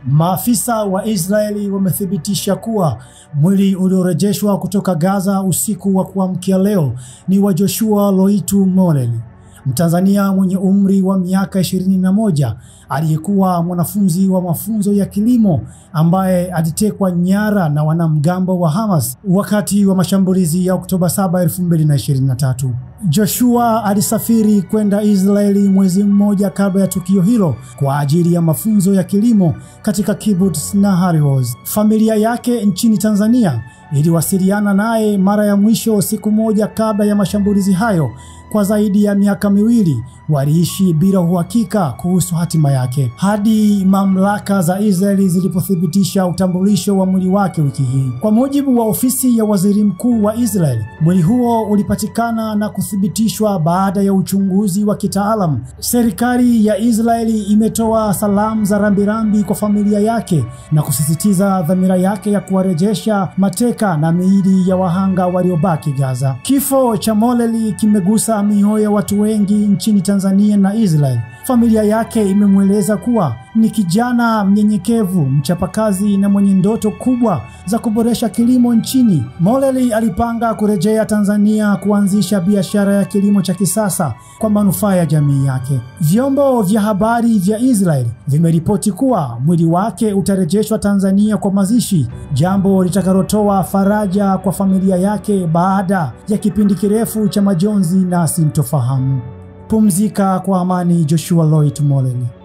Maafisa wa Israeli wamethibitisha kuwa mwili uliorejeshwa kutoka Gaza usiku wa kuamkia leo ni wa Joshua Loitu Moleli, Mtanzania mwenye umri wa miaka 21 aliyekuwa mwanafunzi wa mafunzo ya kilimo ambaye alitekwa nyara na wanamgambo wa Hamas wakati wa mashambulizi ya Oktoba 7, 2023. Joshua alisafiri kwenda Israeli mwezi mmoja kabla ya tukio hilo kwa ajili ya mafunzo ya kilimo katika Kibbutz Nahal Oz. Familia yake nchini Tanzania iliwasiliana naye mara ya mwisho siku moja kabla ya mashambulizi hayo. Kwa zaidi ya miaka miwili waliishi bila uhakika kuhusu hatima yake hadi mamlaka za Israeli zilipothibitisha utambulisho wa mwili wake wiki hii. Kwa mujibu wa ofisi ya waziri mkuu wa Israeli, mwili huo ulipatikana na kuthibitishwa baada ya uchunguzi wa kitaalamu. Serikali ya Israeli imetoa salamu za rambirambi kwa familia yake na kusisitiza dhamira yake ya kuwarejesha mateka na miili ya wahanga waliobaki Gaza. Kifo cha Moleli kimegusa mioyo ya watu wengi nchini Tanzania na Israel. Familia yake imemweleza kuwa ni kijana mnyenyekevu, mchapakazi na mwenye ndoto kubwa za kuboresha kilimo nchini. Moleli alipanga kurejea Tanzania kuanzisha biashara ya kilimo cha kisasa kwa manufaa ya jamii yake. Vyombo vya habari vya Israel vimeripoti kuwa mwili wake utarejeshwa Tanzania kwa mazishi, jambo litakalotoa faraja kwa familia yake baada ya kipindi kirefu cha majonzi na sintofahamu. Pumzika kwa amani, Joshua Loitu Moleli.